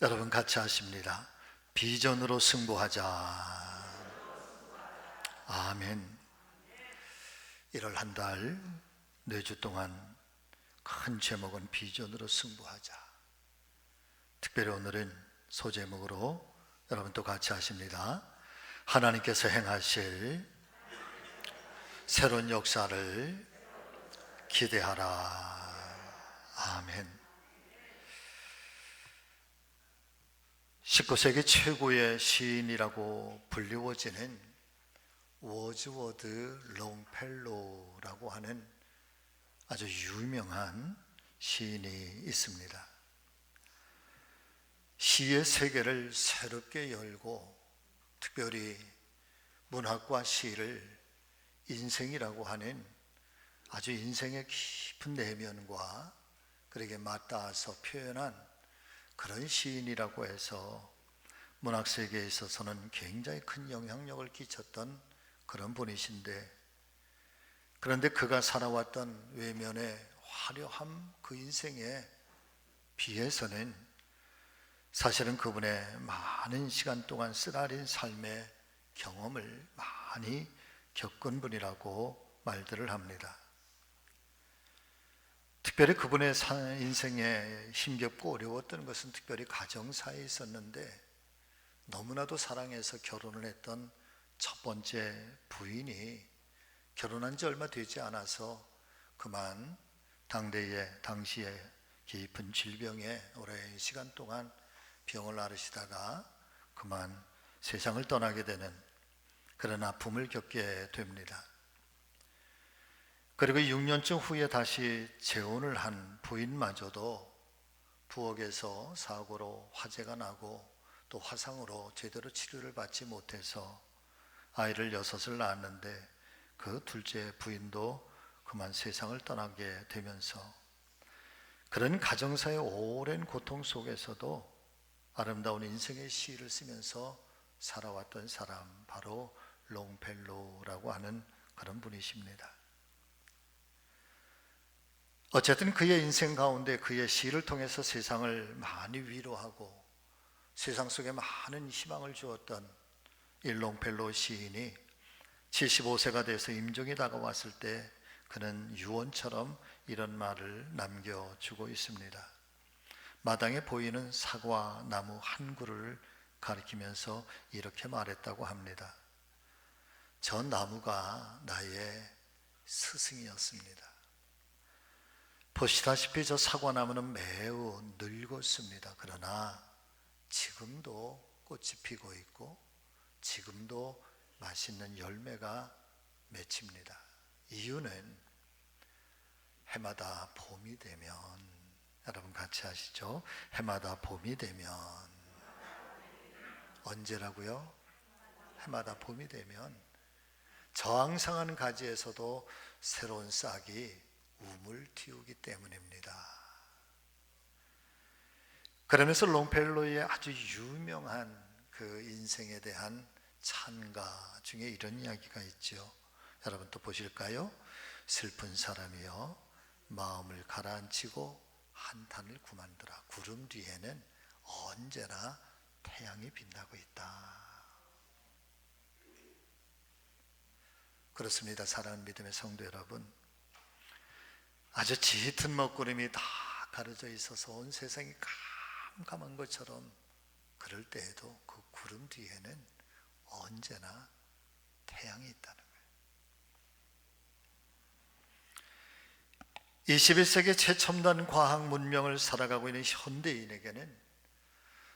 여러분 같이 하십니다. 비전으로 승부하자. 아멘. 1월 한 달, 4주 동안 큰 제목은 비전으로 승부하자. 특별히 오늘은 소제목으로 여러분 또 같이 하십니다. 하나님께서 행하실 새로운 역사를 기대하라. 아멘. 19세기 최고의 시인이라고 불리워지는 워즈워드 롱펠로우라고 하는 아주 유명한 시인이 있습니다. 시의 세계를 새롭게 열고 특별히 문학과 시를 인생이라고 하는 아주 인생의 깊은 내면과 그에게 맞닿아서 표현한 그런 시인이라고 해서 문학 세계에 있어서는 굉장히 큰 영향력을 끼쳤던 그런 분이신데, 그런데 그가 살아왔던 외면의 화려함, 그 인생에 비해서는 사실은 그분의 많은 시간 동안 쓰라린 삶의 경험을 많이 겪은 분이라고 말들을 합니다. 특별히 그분의 인생에 힘겹고 어려웠던 것은 특별히 가정사에 있었는데, 너무나도 사랑해서 결혼을 했던 첫 번째 부인이 결혼한 지 얼마 되지 않아서 그만 당시에 깊은 질병에 오랜 시간 동안 병을 앓으시다가 그만 세상을 떠나게 되는 그런 아픔을 겪게 됩니다. 그리고 6년쯤 후에 다시 재혼을 한 부인마저도 부엌에서 사고로 화재가 나고 또 화상으로 제대로 치료를 받지 못해서 아이를 6을 낳았는데 그 둘째 부인도 그만 세상을 떠나게 되면서 그런 가정사의 오랜 고통 속에서도 아름다운 인생의 시를 쓰면서 살아왔던 사람, 바로 롱펠로우라고 하는 그런 분이십니다. 어쨌든 그의 인생 가운데 그의 시를 통해서 세상을 많이 위로하고 세상 속에 많은 희망을 주었던 이 롱펠로우 시인이 75세가 돼서 임종이 다가왔을 때 그는 유언처럼 이런 말을 남겨주고 있습니다. 마당에 보이는 사과 나무 한 그루를 가리키면서 이렇게 말했다고 합니다. 저 나무가 나의 스승이었습니다. 보시다시피 저 사과나무는 매우 늙었습니다. 그러나 지금도 꽃이 피고 있고 지금도 맛있는 열매가 맺힙니다. 이유는 해마다 봄이 되면, 여러분 같이 하시죠. 해마다 봄이 되면, 언제라고요? 해마다 봄이 되면 저항상한 가지에서도 새로운 싹이 움을 틔우기 때문입니다. 그러면서 롱펠로우의 아주 유명한 그 인생에 대한 찬가 중에 이런 이야기가 있죠. 여러분 또 보실까요? 슬픈 사람이여 마음을 가라앉히고 한탄을 그만두라. 구름 뒤에는 언제나 태양이 빛나고 있다. 그렇습니다. 사랑하는 믿음의 성도 여러분, 아주 짙은 먹구름이 다 가려져 있어서 온 세상이 깜깜한 것처럼 그럴 때에도 그 구름 뒤에는 언제나 태양이 있다는 거예요. 21세기 최첨단 과학 문명을 살아가고 있는 현대인에게는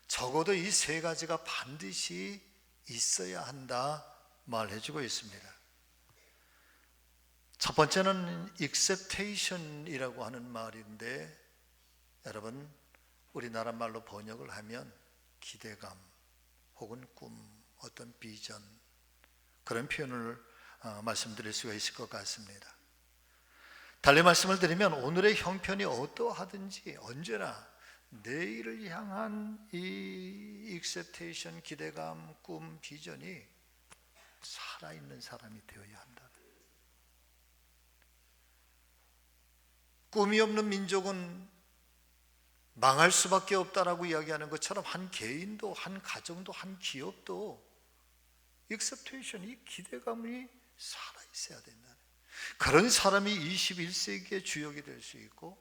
적어도 이 세 가지가 반드시 있어야 한다 말해주고 있습니다. 첫 번째는 acceptation이라고 하는 말인데, 여러분 우리나라 말로 번역을 하면 기대감 혹은 꿈, 어떤 비전, 그런 표현을 말씀드릴 수가 있을 것 같습니다. 달리 말씀을 드리면 오늘의 형편이 어떠하든지 언제나 내일을 향한 이 acceptation, 기대감, 꿈, 비전이 살아있는 사람이 되어야 한다. 꿈이 없는 민족은 망할 수밖에 없다라고 이야기하는 것처럼 한 개인도, 한 가정도, 한 기업도 expectation, 이 기대감이 살아있어야 된다. 그런 사람이 21세기의 주역이 될 수 있고,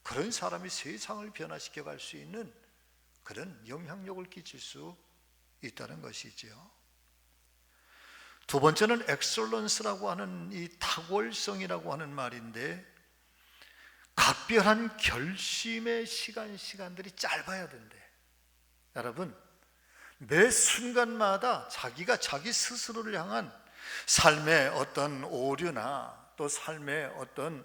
그런 사람이 세상을 변화시켜 갈 수 있는 그런 영향력을 끼칠 수 있다는 것이지요. 두 번째는 excellence라고 하는 이 탁월성이라고 하는 말인데, 각별한 결심의 시간들이 짧아야 된대. 여러분, 매 순간마다 자기가 자기 스스로를 향한 삶의 어떤 오류나 또 삶의 어떤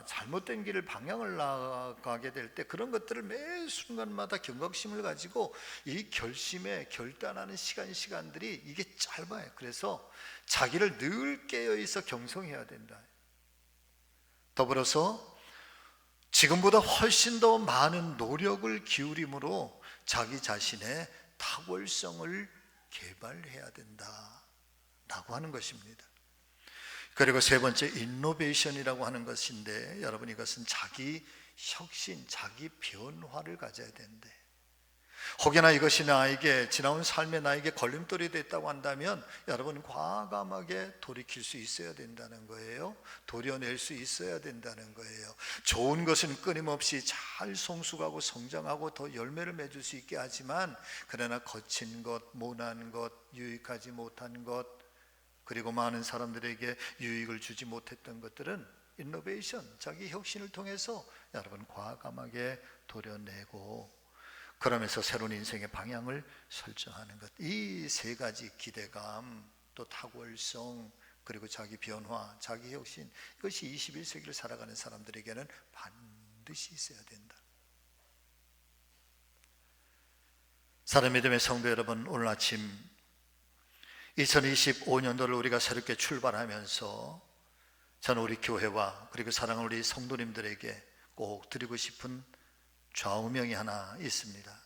잘못된 길을 방향을 나가게 될 때 그런 것들을 매 순간마다 경각심을 가지고 이 결심에 결단하는 시간들이 이게 짧아요. 그래서 자기를 늘 깨어있어 경성해야 된다. 더불어서 지금보다 훨씬 더 많은 노력을 기울임으로 자기 자신의 탁월성을 개발해야 된다라고 하는 것입니다. 그리고 세 번째, 인노베이션이라고 하는 것인데, 여러분, 이것은 자기 혁신, 자기 변화를 가져야 된대. 혹여나 이것이 나에게, 지나온 삶에 나에게 걸림돌이 됐다고 한다면 여러분, 과감하게 돌이킬 수 있어야 된다는 거예요. 도려낼 수 있어야 된다는 거예요. 좋은 것은 끊임없이 잘 성숙하고 성장하고 더 열매를 맺을 수 있게 하지만, 그러나 거친 것, 모난 것, 유익하지 못한 것, 그리고 많은 사람들에게 유익을 주지 못했던 것들은 인노베이션, 자기 혁신을 통해서 여러분 과감하게 도려내고, 그러면서 새로운 인생의 방향을 설정하는 것. 이 세 가지, 기대감, 또 탁월성, 그리고 자기 변화, 자기 혁신, 이것이 21세기를 살아가는 사람들에게는 반드시 있어야 된다. 사랑의 믿음의 성도 여러분, 오늘 아침 2025년도를 우리가 새롭게 출발하면서 저는 우리 교회와 그리고 사랑하는 우리 성도님들에게 꼭 드리고 싶은 좌우명이 하나 있습니다.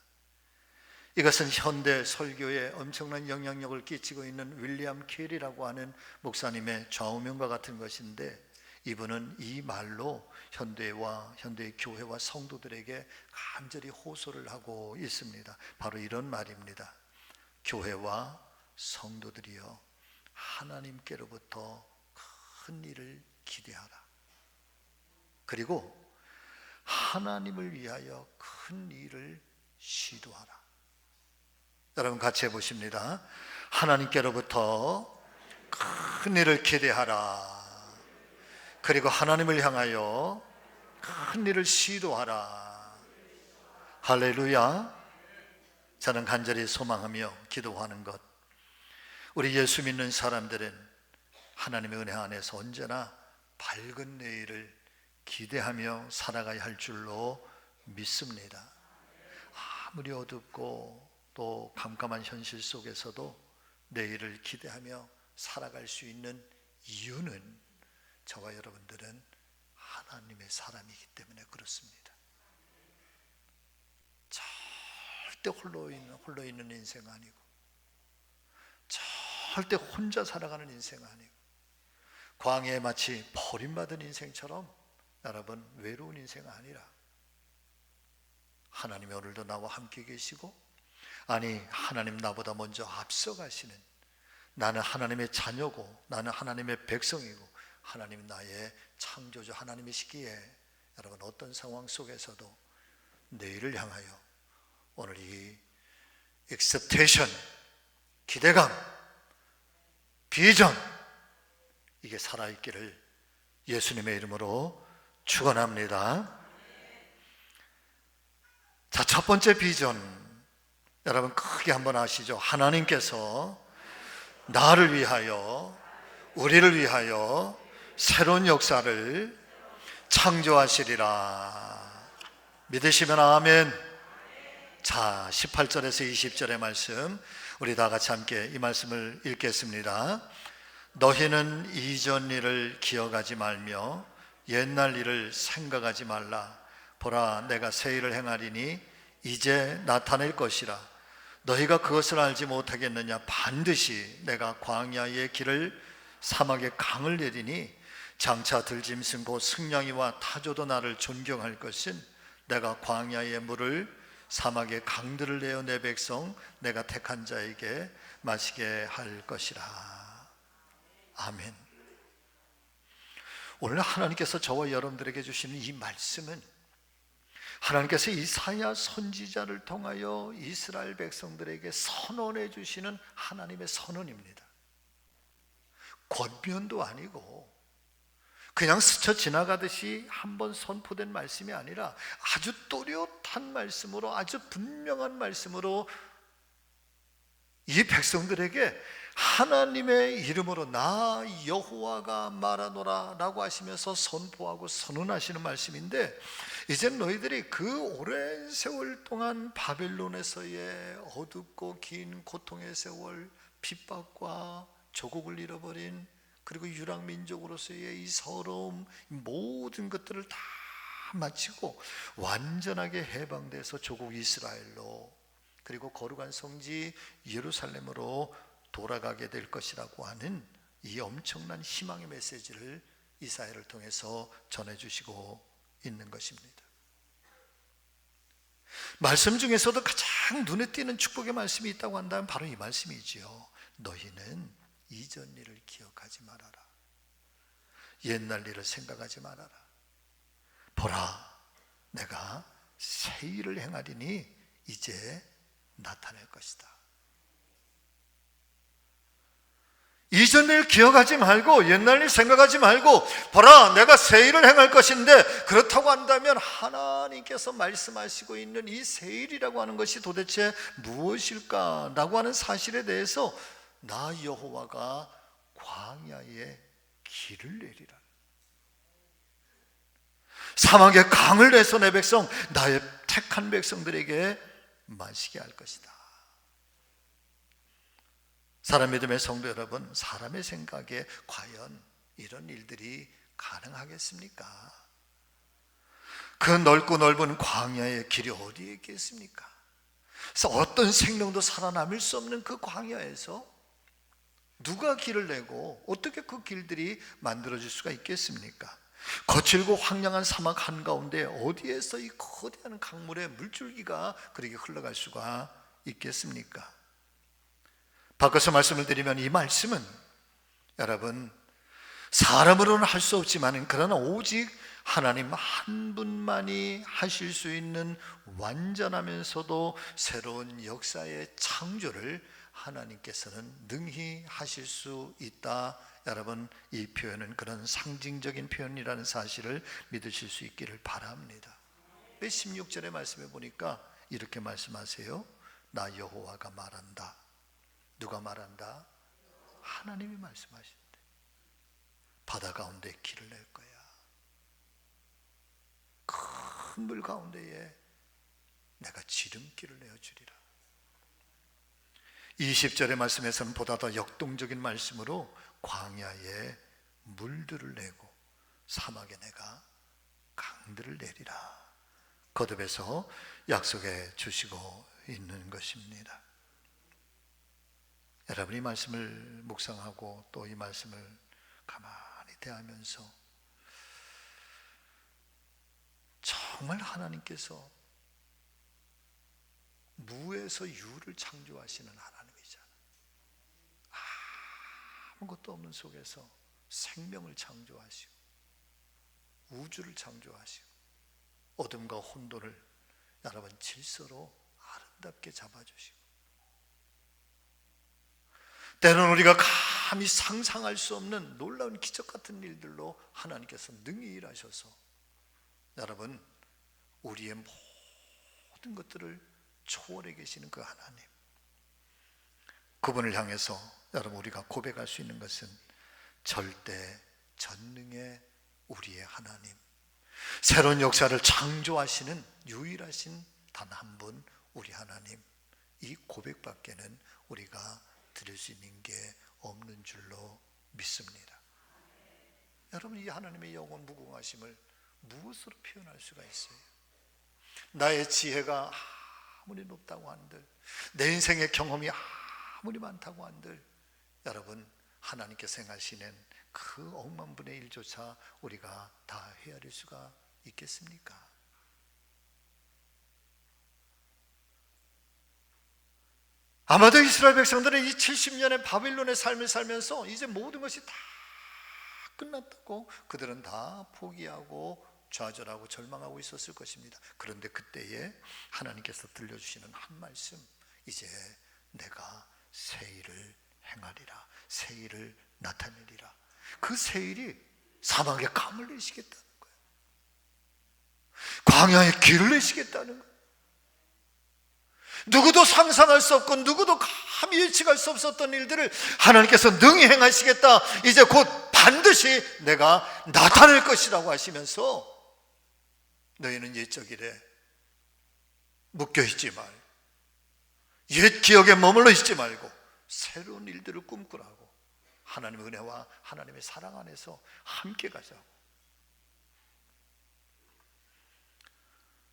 이것은 현대 설교에 엄청난 영향력을 끼치고 있는 윌리엄 캐리라고 하는 목사님의 좌우명과 같은 것인데, 이분은 이 말로 현대와 현대의 교회와 성도들에게 간절히 호소를 하고 있습니다. 바로 이런 말입니다. 교회와 성도들이여, 하나님께로부터 큰 일을 기대하라. 그리고 하나님을 위하여 큰 일을 시도하라. 여러분 같이 해보십니다. 하나님께로부터 큰 일을 기대하라. 그리고 하나님을 향하여 큰 일을 시도하라. 할렐루야. 저는 간절히 소망하며 기도하는 것, 우리 예수 믿는 사람들은 하나님의 은혜 안에서 언제나 밝은 내일을 기대하며 살아가야 할 줄로 믿습니다. 아무리 어둡고 또 깜깜한 현실 속에서도 내일을 기대하며 살아갈 수 있는 이유는 저와 여러분들은 하나님의 사람이기 때문에 그렇습니다. 절대 홀로 있는 인생 아니고, 절대 혼자 살아가는 인생 아니고, 광야에 마치 버림받은 인생처럼 여러분 외로운 인생 아니라, 하나님이 오늘도 나와 함께 계시고, 아니 하나님 나보다 먼저 앞서가시는, 나는 하나님의 자녀고 나는 하나님의 백성이고 하나님 나의 창조주 하나님이시기에 여러분 어떤 상황 속에서도 내일을 향하여 오늘 이 expectation, 기대감, 비전, 이게 살아있기를 예수님의 이름으로 축원합니다. 자, 첫 번째 비전, 여러분 크게 한번 아시죠? 하나님께서 나를 위하여, 우리를 위하여 새로운 역사를 창조하시리라. 믿으시면 아멘. 자, 18절에서 20절의 말씀, 우리 다 같이 함께 이 말씀을 읽겠습니다. 너희는 이전 일을 기억하지 말며 옛날 일을 생각하지 말라. 보라, 내가 새 일을 행하리니 이제 나타낼 것이라. 너희가 그것을 알지 못하겠느냐? 반드시 내가 광야의 길을 사막의 강을 내리니 장차 들짐승 곧 승냥이와 타조도 나를 존경할 것은 내가 광야의 물을 사막의 강들을 내어 내 백성 내가 택한 자에게 마시게 할 것이라. 아멘. 오늘 하나님께서 저와 여러분들에게 주시는 이 말씀은 하나님께서 이사야 선지자를 통하여 이스라엘 백성들에게 선언해 주시는 하나님의 선언입니다. 권면도 아니고 그냥 스쳐 지나가듯이 한번 선포된 말씀이 아니라 아주 또렷한 말씀으로, 아주 분명한 말씀으로 이 백성들에게 하나님의 이름으로 나 여호와가 말하노라 라고 하시면서 선포하고 선언하시는 말씀인데, 이제 너희들이 그 오랜 세월 동안 바벨론에서의 어둡고 긴 고통의 세월, 핍박과 조국을 잃어버린, 그리고 유랑민족으로서의 이 서러움, 모든 것들을 다 마치고 완전하게 해방돼서 조국 이스라엘로, 그리고 거룩한 성지 예루살렘으로 돌아가게 될 것이라고 하는 이 엄청난 희망의 메시지를 이사야를 통해서 전해주시고 있는 것입니다. 말씀 중에서도 가장 눈에 띄는 축복의 말씀이 있다고 한다면 바로 이 말씀이지요. 너희는 이전 일을 기억하지 말아라. 옛날 일을 생각하지 말아라. 보라, 내가 새 일을 행하리니 이제 나타낼 것이다. 이전 일 기억하지 말고 옛날 일 생각하지 말고, 보라, 내가 새 일을 행할 것인데, 그렇다고 한다면 하나님께서 말씀하시고 있는 이 새 일이라고 하는 것이 도대체 무엇일까라고 하는 사실에 대해서 나 여호와가 광야에 길을 내리라, 사막에 강을 내서 내 백성, 나의 택한 백성들에게 마시게 할 것이다. 사람 믿음의 성도 여러분, 사람의 생각에 과연 이런 일들이 가능하겠습니까? 그 넓고 넓은 광야의 길이 어디에 있겠습니까? 그래서 어떤 생명도 살아남을 수 없는 그 광야에서 누가 길을 내고 어떻게 그 길들이 만들어질 수가 있겠습니까? 거칠고 황량한 사막 한가운데 어디에서 이 거대한 강물의 물줄기가 그렇게 흘러갈 수가 있겠습니까? 바꿔서 말씀을 드리면, 이 말씀은 여러분, 사람으로는 할 수 없지만 그러나 오직 하나님 한 분만이 하실 수 있는 완전하면서도 새로운 역사의 창조를 하나님께서는 능히 하실 수 있다. 여러분, 이 표현은 그런 상징적인 표현이라는 사실을 믿으실 수 있기를 바랍니다. 16절의 말씀에 보니까 이렇게 말씀하세요. 나 여호와가 말한다. 누가 말한다? 하나님이 말씀하신대. 바다 가운데 길을 낼 거야. 큰 물 가운데에 내가 지름길을 내어주리라. 20절의 말씀에서는 보다 더 역동적인 말씀으로 광야에 물들을 내고 사막에 내가 강들을 내리라, 거듭해서 약속해 주시고 있는 것입니다. 여러분, 이 말씀을 묵상하고 또 이 말씀을 가만히 대하면서 정말 하나님께서 무에서 유를 창조하시는 하나님이잖아요. 아무것도 없는 속에서 생명을 창조하시고 우주를 창조하시고 어둠과 혼돈을 여러분 질서로 아름답게 잡아주시고, 때로는 우리가 감히 상상할 수 없는 놀라운 기적 같은 일들로 하나님께서 능히 일하셔서 여러분, 우리의 모든 것들을 초월해 계시는 그 하나님, 그분을 향해서 여러분 우리가 고백할 수 있는 것은 절대 전능의 우리의 하나님, 새로운 역사를 창조하시는 유일하신 단 한 분 우리 하나님, 이 고백밖에는 우리가 드릴 수 있는 게 없는 줄로 믿습니다. 여러분, 이 하나님의 영원 무궁하심을 무엇으로 표현할 수가 있어요? 나의 지혜가 아무리 높다고 한들, 내 인생의 경험이 아무리 많다고 한들, 여러분, 하나님께서 행하시는 그 억만분의 일조차 우리가 다 헤아릴 수가 있겠습니까? 아마도 이스라엘 백성들은 이 70년의 바빌론의 삶을 살면서 이제 모든 것이 다 끝났다고 그들은 다 포기하고 좌절하고 절망하고 있었을 것입니다. 그런데 그때에 하나님께서 들려주시는 한 말씀, 이제 내가 새 일을 행하리라, 새 일을 나타내리라. 그 새 일이 사막에 감을 내시겠다는 거예요. 광야에 길을 내시겠다는 거예요. 누구도 상상할 수 없고 누구도 감히 예측할 수 없었던 일들을 하나님께서 능히 행하시겠다, 이제 곧 반드시 내가 나타낼 것이라고 하시면서 너희는 옛적 일에 묶여있지 말고 옛 기억에 머물러 있지 말고 새로운 일들을 꿈꾸라고, 하나님의 은혜와 하나님의 사랑 안에서 함께 가자고.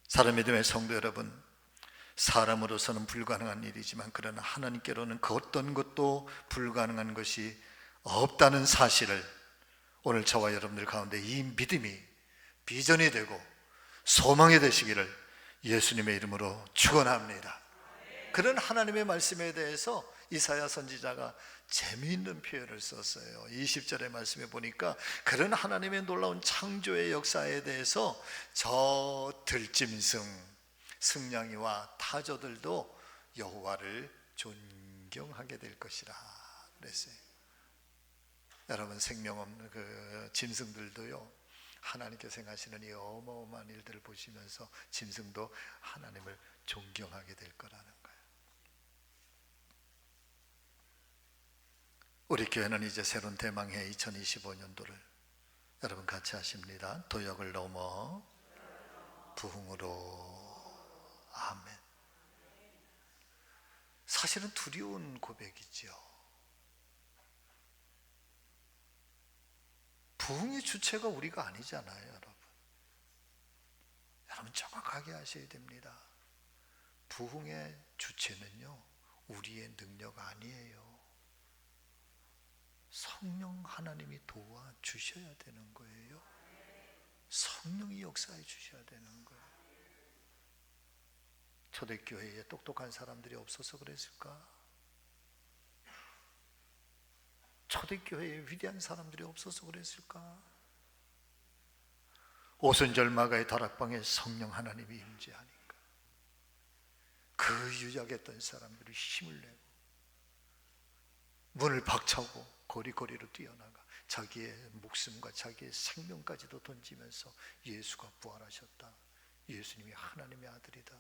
사랑의 믿음의 성도 여러분, 사람으로서는 불가능한 일이지만 그러나 하나님께로는 그 어떤 것도 불가능한 것이 없다는 사실을 오늘 저와 여러분들 가운데 이 믿음이 비전이 되고 소망이 되시기를 예수님의 이름으로 축원합니다. 그런 하나님의 말씀에 대해서 이사야 선지자가 재미있는 표현을 썼어요. 20절의 말씀에 보니까 그런 하나님의 놀라운 창조의 역사에 대해서 저 들짐승 승냥이와 타조들도 여호와를 존경하게 될 것이라 그랬어요. 여러분, 생명 없는 그 짐승들도요, 하나님께서 행하시는 이 어마어마한 일들을 보시면서 짐승도 하나님을 존경하게 될 거라는 거예요. 우리 교회는 이제 새로운 대망의 2025년도를 여러분 같이 하십니다. 도역을 넘어 부흥으로. 아멘. 사실은 두려운 고백이죠. 부흥의 주체가 우리가 아니잖아요, 여러분. 여러분 정확하게 하셔야 됩니다. 부흥의 주체는요, 우리의 능력 아니에요. 성령 하나님이 도와주셔야 되는 거예요. 성령이 역사해 주셔야 되는 거예요. 초대교회에 똑똑한 사람들이 없어서 그랬을까? 초대교회에 위대한 사람들이 없어서 그랬을까? 오순절 마가의 다락방에 성령 하나님이 임재하니까 그 유약했던 사람들이 힘을 내고 문을 박차고 거리거리로 뛰어나가 자기의 목숨과 자기의 생명까지도 던지면서 예수가 부활하셨다, 예수님이 하나님의 아들이다,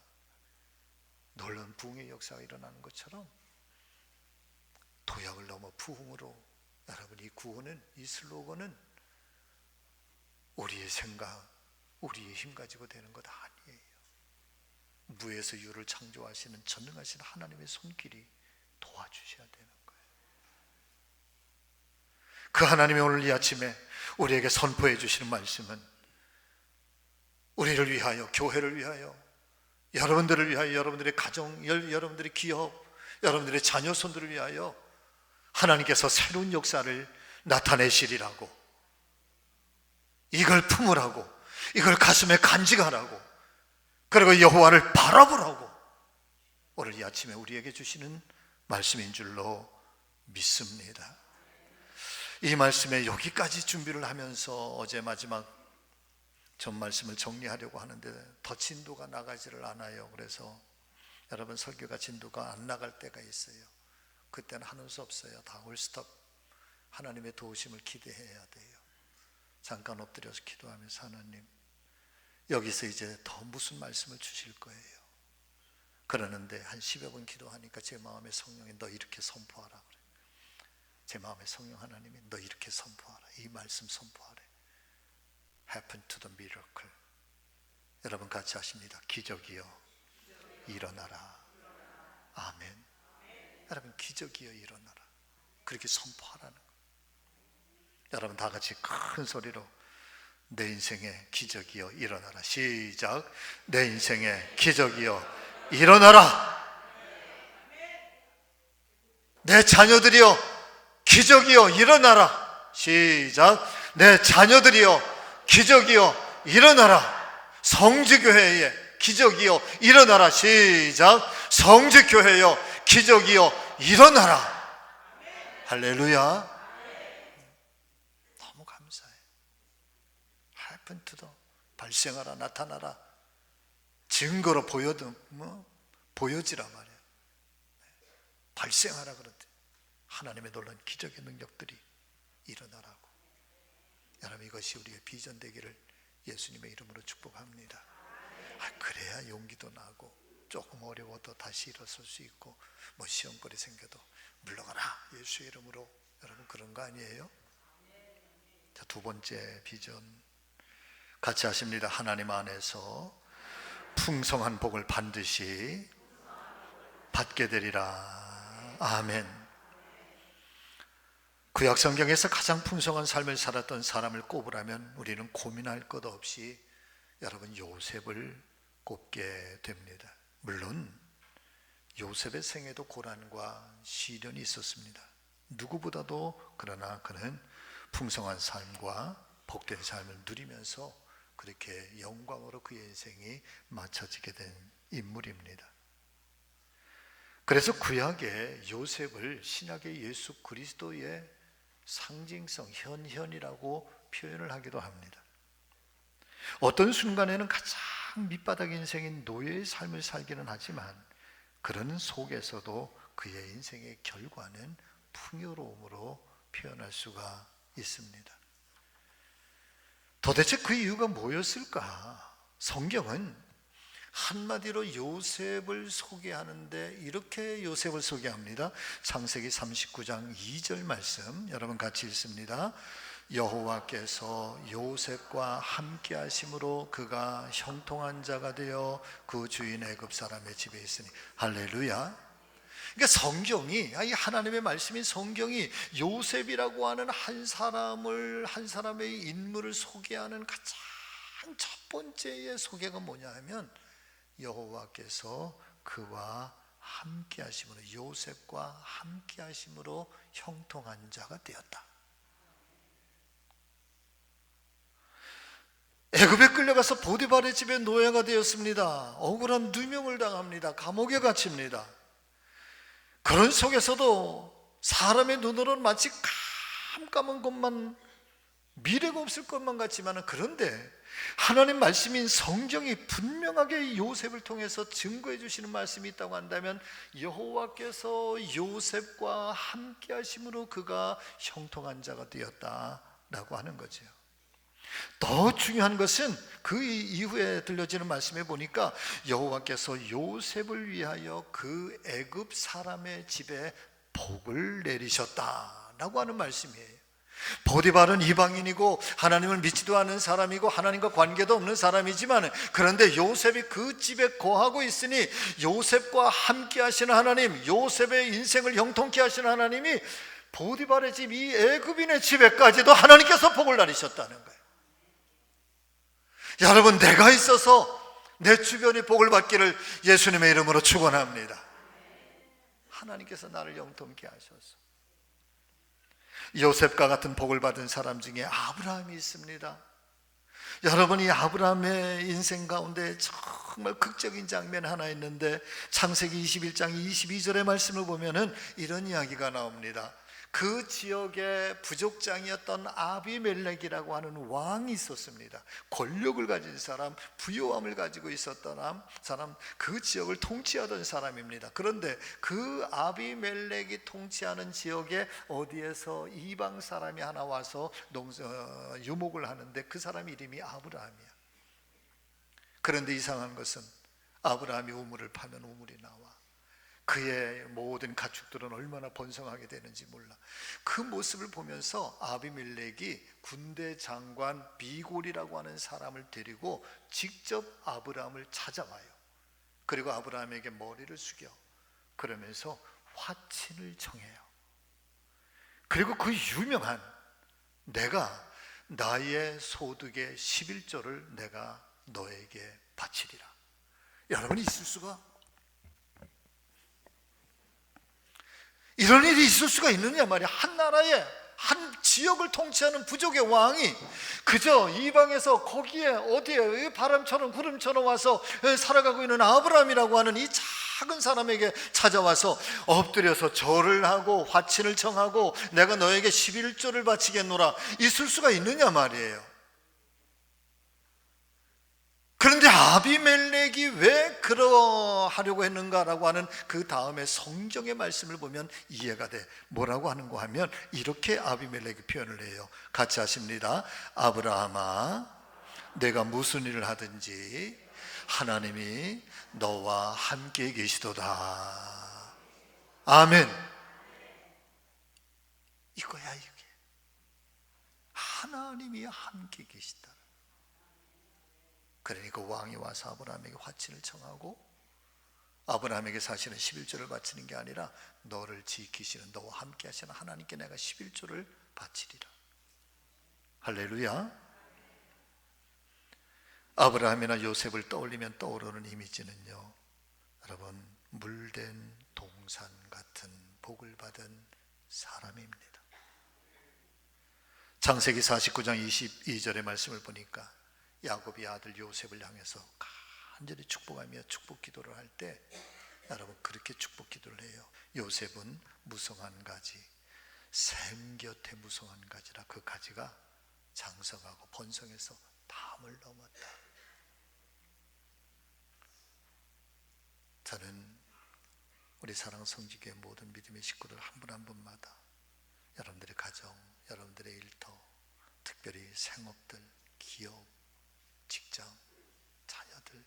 놀라운 부흥의 역사가 일어나는 것처럼 도약을 넘어 부흥으로, 여러분 이 구원은, 이 슬로건은 우리의 생각, 우리의 힘 가지고 되는 것 아니에요. 무에서 유를 창조하시는 전능하신 하나님의 손길이 도와주셔야 되는 거예요. 그 하나님이 오늘 이 아침에 우리에게 선포해 주시는 말씀은 우리를 위하여, 교회를 위하여, 여러분들을 위하여, 여러분들의 가정, 여러분들의 기업, 여러분들의 자녀 손들을 위하여 하나님께서 새로운 역사를 나타내시리라고, 이걸 품으라고, 이걸 가슴에 간직하라고, 그리고 여호와를 바라보라고 오늘 이 아침에 우리에게 주시는 말씀인 줄로 믿습니다. 이 말씀에 여기까지 준비를 하면서 어제 마지막 전 말씀을 정리하려고 하는데 더 진도가 나가지를 않아요. 그래서 여러분, 설교가 진도가 안 나갈 때가 있어요. 그때는 하는 수 없어요. 다 올스톱, 하나님의 도우심을 기대해야 돼요. 잠깐 엎드려서 기도하면서, 하나님 여기서 이제 더 무슨 말씀을 주실 거예요. 그러는데 한 10여 번 기도하니까 제 마음에 성령이 너 이렇게 선포하라 그래. 제 마음에 성령 하나님이 너 이렇게 선포하라, 이 말씀 선포하래. Happen to the miracle. 여러분 같이 하십니다. 기적이여 일어나라. 아멘. 여러분, 기적이여 일어나라, 그렇게 선포하라는 거예요. 여러분 다 같이 큰 소리로 내 인생의 기적이여 일어나라. 시작. 내 인생의 기적이여 일어나라. 내 자녀들이여 기적이여 일어나라. 시작. 내 자녀들이여 기적이여 일어나라. 성지교회에 기적이여 일어나라. 시작. 성직교회여 기적이여 일어나라. 할렐루야. 너무 감사해요. happen to the, 발생하라, 나타나라, 증거로 보여지라 말이에요. 발생하라 그런데 하나님의 놀라운 기적의 능력들이 일어나라고. 여러분, 이것이 우리의 비전 되기를 예수님의 이름으로 축복합니다. 그래야 용기도 나고 조금 어려워도 다시 일어설 수 있고 뭐 시험거리 생겨도 물러가라 예수의 이름으로. 여러분, 그런 거 아니에요? 자, 두 번째 비전 같이 하십니다. 하나님 안에서 풍성한 복을 반드시 받게 되리라. 아멘. 구약 성경에서 가장 풍성한 삶을 살았던 사람을 꼽으라면 우리는 고민할 것 없이 여러분 요셉을 꼽게 됩니다. 물론 요셉의 생에도 고난과 시련이 있었습니다. 누구보다도. 그러나 그는 풍성한 삶과 복된 삶을 누리면서 그렇게 영광으로 그의 인생이 맞춰지게 된 인물입니다. 그래서 구약의 요셉을 신약의 예수 그리스도의 상징성, 현현이라고 표현을 하기도 합니다. 어떤 순간에는 가장 밑바닥 인생인 노예의 삶을 살기는 하지만 그런 속에서도 그의 인생의 결과는 풍요로움으로 표현할 수가 있습니다. 도대체 그 이유가 뭐였을까? 성경은 한마디로 요셉을 소개하는데 이렇게 요셉을 소개합니다. 창세기 39장 2절 말씀 여러분 같이 읽습니다. 여호와께서 요셉과 함께 하심으로 그가 형통한 자가 되어 그 주인 애굽 사람의 집에 있으니. 할렐루야. 그러니까 성경이, 이 하나님의 말씀인 성경이 요셉이라고 하는 한 사람의 인물을 소개하는 가장 첫 번째의 소개가 뭐냐 하면 여호와께서 그와 함께 하심으로, 요셉과 함께 하심으로 형통한 자가 되었다. 애굽에 끌려가서 보디발의 집에 노예가 되었습니다. 억울한 누명을 당합니다. 감옥에 갇힙니다. 그런 속에서도 사람의 눈으로는 마치 깜깜한 것만, 미래가 없을 것만 같지만, 그런데 하나님 말씀인 성경이 분명하게 요셉을 통해서 증거해 주시는 말씀이 있다고 한다면 여호와께서 요셉과 함께 하심으로 그가 형통한 자가 되었다라고 하는 거죠. 더 중요한 것은 그 이후에 들려지는 말씀에 보니까 여호와께서 요셉을 위하여 그 애굽 사람의 집에 복을 내리셨다라고 하는 말씀이에요. 보디발은 이방인이고 하나님을 믿지도 않은 사람이고 하나님과 관계도 없는 사람이지만, 그런데 요셉이 그 집에 거하고 있으니 요셉과 함께 하시는 하나님, 요셉의 인생을 형통케 하시는 하나님이 보디발의 집, 이 애굽인의 집에까지도 하나님께서 복을 내리셨다는 거예요. 여러분, 내가 있어서 내 주변이 복을 받기를 예수님의 이름으로 축원합니다. 하나님께서 나를 영통케 하셔서. 요셉과 같은 복을 받은 사람 중에 아브라함이 있습니다. 여러분, 이 아브라함의 인생 가운데 정말 극적인 장면 하나 있는데 창세기 21장 22절의 말씀을 보면은 이런 이야기가 나옵니다. 그 지역의 부족장이었던 아비멜렉이라고 하는 왕이 있었습니다. 권력을 가진 사람, 부요함을 가지고 있었던 사람, 그 지역을 통치하던 사람입니다. 그런데 그 아비멜렉이 통치하는 지역에 어디에서 이방 사람이 하나 와서 유목을 하는데 그 사람 이름이 아브라함이야. 그런데 이상한 것은 아브라함이 우물을 파면 우물이 나와. 그의 모든 가축들은 얼마나 번성하게 되는지 몰라. 그 모습을 보면서 아비멜렉이 군대 장관 비골이라고 하는 사람을 데리고 직접 아브라함을 찾아와요. 그리고 아브라함에게 머리를 숙여 그러면서 화친을 청해요. 그리고 그 유명한 내가 나의 소득의 11조를 내가 너에게 바치리라. 여러분이 있을 수가, 이런 일이 있을 수가 있느냐 말이야. 한 나라에 한 지역을 통치하는 부족의 왕이 그저 이방에서 거기에 어디에 바람처럼 구름처럼 와서 살아가고 있는 아브라함이라고 하는 이 작은 사람에게 찾아와서 엎드려서 절을 하고 화친을 청하고 내가 너에게 11조를 바치겠노라, 있을 수가 있느냐 말이에요. 그런데 아비멜렉이 왜 그러하려고 했는가라고 하는 그 다음에 성경의 말씀을 보면 이해가 돼. 뭐라고 하는가 하면 이렇게 아비멜렉이 표현을 해요. 같이 하십니다. 아브라함아, 내가 무슨 일을 하든지 하나님이 너와 함께 계시도다. 아멘. 이거야, 이게. 하나님이 함께 계시다. 그러니까 왕이 와서 아브라함에게 화친을 청하고 아브라함에게 사실은 11조를 바치는 게 아니라 너를 지키시는, 너와 함께 하시는 하나님께 내가 11조를 바치리라. 할렐루야. 아브라함이나 요셉을 떠올리면 떠오르는 이미지는요, 여러분, 물된 동산 같은 복을 받은 사람입니다. 창세기 49장 22절의 말씀을 보니까 야곱이 아들 요셉을 향해서 간절히 축복하며 축복 기도를 할 때 여러분 그렇게 축복 기도를 해요. 요셉은 무성한 가지, 샘 곁에 무성한 가지라 그 가지가 장성하고 번성해서 담을 넘었다. 저는 우리 사랑 성지교회 모든 믿음의 식구들 한 분 한 분마다 여러분들의 가정, 여러분들의 일터, 특별히 생업들, 기업, 직장, 자녀들,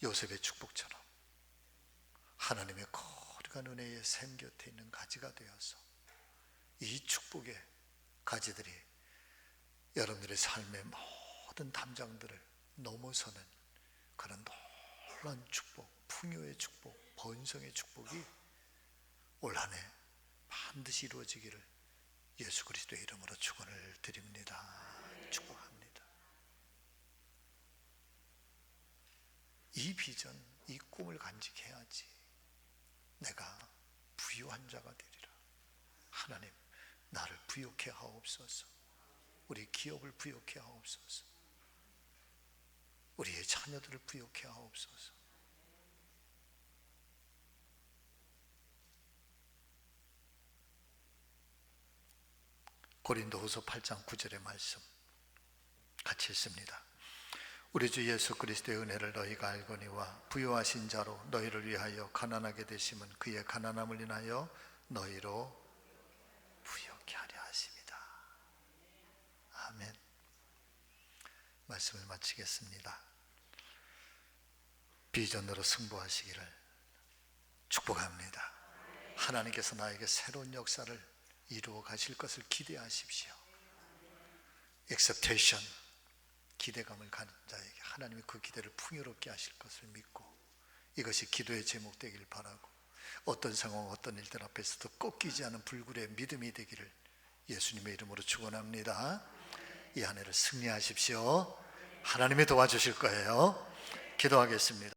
요셉의 축복처럼 하나님의 거룩한 은혜의 샘 곁에 있는 가지가 되어서 이 축복의 가지들이 여러분들의 삶의 모든 담장들을 넘어서는 그런 놀라운 축복, 풍요의 축복, 번성의 축복이 올 한 해 반드시 이루어지기를 예수 그리스도의 이름으로 축원을 드립니다. 축복합니다. 이 비전, 이 꿈을 간직해야지 내가 부유한 자가 되리라. 하나님, 나를 부욕해 하옵소서. 우리 기업을 부욕해 하옵소서. 우리의 자녀들을 부욕해 하옵소서. 고린도후서 8장 9절의 말씀 같이 읽습니다. 우리 주 예수 그리스도의 은혜를 너희가 알거니와 부유하신 자로 너희를 위하여 가난하게 되심은 그의 가난함을 인하여 너희로 부유케 하려 하심이다. 아멘. 말씀을 마치겠습니다. 비전으로 승부하시기를 축복합니다. 하나님께서 나에게 새로운 역사를 이루어 가실 것을 기대하십시오. expectation, 기대감을 가진 자에게 하나님이 그 기대를 풍요롭게 하실 것을 믿고 이것이 기도의 제목 되길 바라고 어떤 상황, 어떤 일들 앞에서도 꺾이지 않은 불굴의 믿음이 되기를 예수님의 이름으로 축원합니다. 이 한 해를 승리하십시오. 하나님이 도와주실 거예요. 기도하겠습니다.